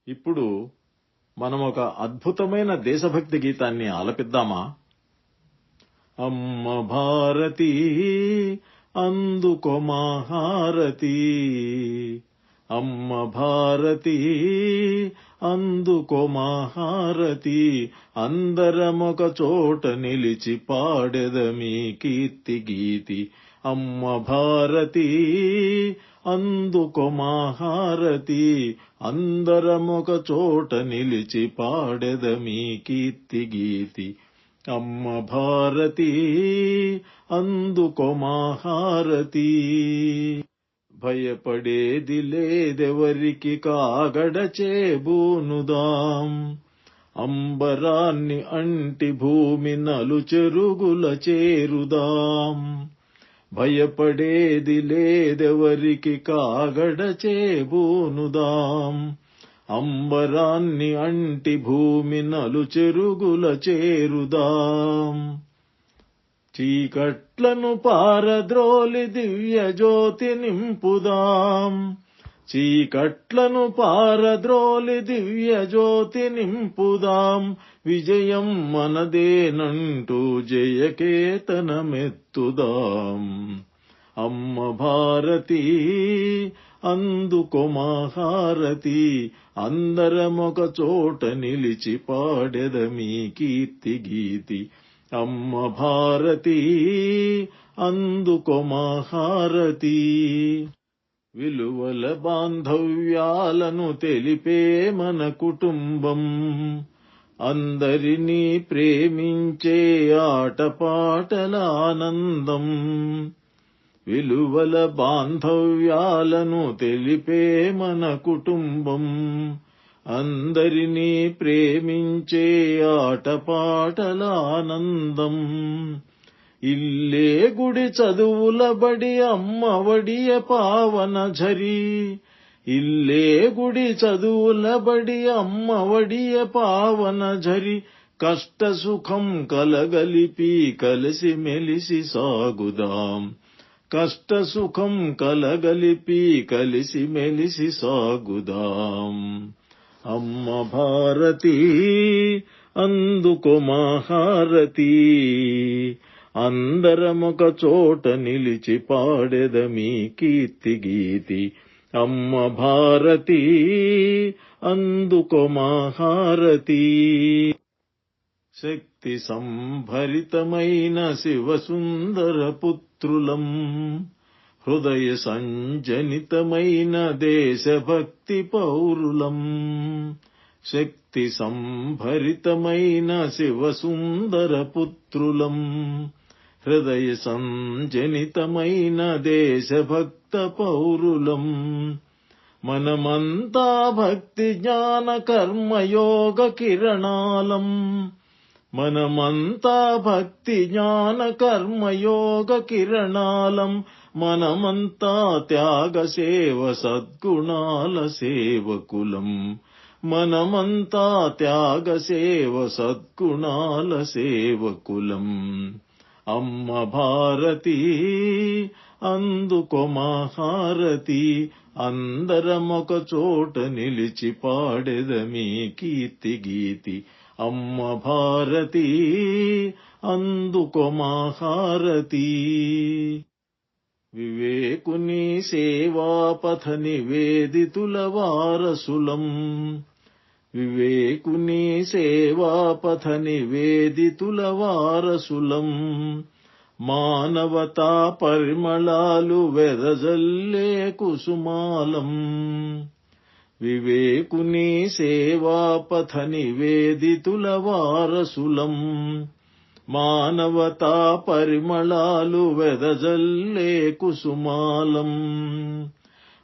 ఇప్పుడు మనం ఒక అద్భుతమైన దేశభక్తి గీతాన్ని ఆలపిద్దామా? అమ్మ భారతి అందుకో మా హారతి, అమ్మ భారతి అందుకో మా హారతి, అందరమొక చోట నిలిచి పాడెదమీ కీర్తి గీతి. అమ్మ భారతి అందుకో మా హారతి, అందరమొక చోట నిలిచి పాడెదమీ కీర్తి గీతి. అమ్మ భారతి అందుకో మా హారతి. భయపడేది లేదెవరికి కాగడచే బూనుదాం, అంబరాన్ని అంటి భూమి నలుచెరుగుల చేరుదాం. భయపడేది లేదెవరికి కాగడచే బూనుదాం, అంబరాన్ని అంటి భూమి నలుచెరుగుల చేరుదాం. చీకట్లను పారద్రోలి దివ్య జ్యోతి నింపుదాం, చీకట్లను పారద్రోలి దివ్య జ్యోతి నింపుదాం. విజయం మనదేనంటూ జయకేతనమెత్తుదాం. అమ్మ భారతి అందుకో మా హారతి, అందరమొక చోట నిలిచి పాడెదమీ కీర్తి గీతి. అమ్మ భారతి అందుకో మా హారతి. విలువల బాంధవ్యాలను తెలిపే మన కుటుంబం, అందరినీ ప్రేమించే ఆటపాటల ఆనందం. విలువల బాంధవ్యాలను తెలిపే మన కుటుంబం, అందరినీ ప్రేమించే ఆటపాటల ఆనందం. ఇల్లే గుడి చదువుల బడి అమ్మవడియ పావన ఝరి, ఇల్లే గుడి చదువుల బడి అమ్మవడియ పావన ఝరి. కష్ట సుఖం కలగలిపి కలిసి మెలిసి సాగుదాం, కష్ట సుఖం కలగలిపి కలిసి మెలిసి సాగుదాం. అమ్మ భారతి అందుకో మా హారతి, అందరమొక చోట నిలిచి పాడెదమీ కీర్తి గీతి. అమ్మ భారతి అందుకో మా హారతి. శక్తి సంభరితమైన శివసుందర పుత్రులం, హృదయ సంజనితమైన దేశభక్తి పౌరులం. శక్తి సంభరితమైన శివసుందర పుత్రులం, హృదయ సంజనితమైన దేశభక్త పౌరులం. మనమంతా భక్తి జ్ఞాన కర్మయోగ కిరణాలం, మనమంతా భక్తి జ్ఞాన కర్మయోగ కిరణాలం. మనమంతా త్యాగ సేవ సద్గుణాల సేవకులం, మనమంతా త్యాగ సేవ సద్గుణాల సేవకులం. అమ్మ భారతి అందుకో మా హారతి, అందరమొక చోట నిలిచి పాడెదమీ కీర్తి గీతి. అమ్మ భారతి అందుకో మా హారతి. వివేకుని సేవాపథ నివేదితుల వారసులం, వివేకుని సేవాపథ నివేదితుల వారసులం. మానవతా పరిమళాలు వెదజల్లే కుసుమాలం, వివేకుని సేవాపథ నివేదితుల వారసులం. మానవతా పరిమళాలు వెదజల్లే కుసుమాలం.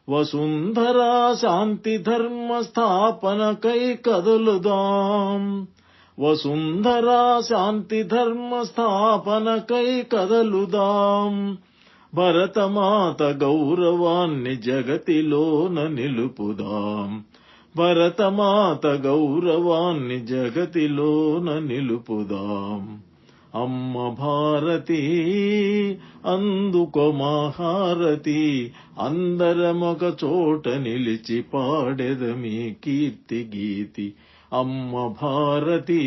వసుంధరా శాంతి ధర్మ స్థాపనకై కదలుదాం, వసుంధరా శాంతి ధర్మ స్థాపనకై కదలుదాం. భరతమాత గౌరవాన్ని జగతిలోన నిలుపుదాం, భరతమాత గౌరవాన్ని జగతిలోన నిలుపుదాం. అమ్మ భారతి అందుకో మహారతి, అందరమొక చోట నిలిచి పాడెదమీ కీర్తి గీతి. అమ్మ భారతి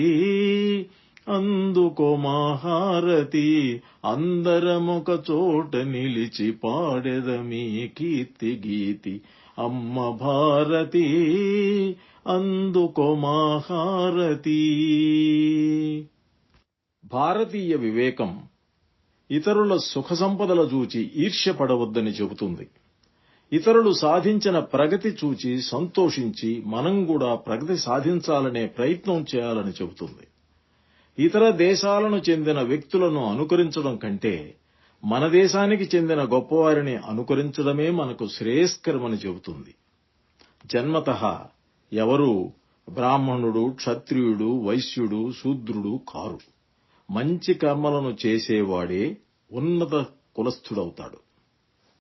అందుకో మహారతి, అందరమొక చోట నిలిచి పాడెదమీ కీర్తి గీతి. అమ్మ భారతి అందుకో మహారతి. భారతీయ వివేకం ఇతరుల సుఖ సంపదల చూచి ఈర్ష్యపడవద్దని చెబుతుంది. ఇతరులు సాధించిన ప్రగతి చూచి సంతోషించి మనం కూడా ప్రగతి సాధించాలనే ప్రయత్నం చేయాలని చెబుతుంది. ఇతర దేశాలను చెందిన వ్యక్తులను అనుకరించడం కంటే మన దేశానికి చెందిన గొప్పవారిని అనుకరించడమే మనకు శ్రేయస్కరమని చెబుతుంది. జన్మతః ఎవరూ బ్రాహ్మణుడు, క్షత్రియుడు, వైశ్యుడు, శూద్రుడు కారు. మంచి కర్మలను చేసేవాడే ఉన్నత కులస్థుడవుతాడు.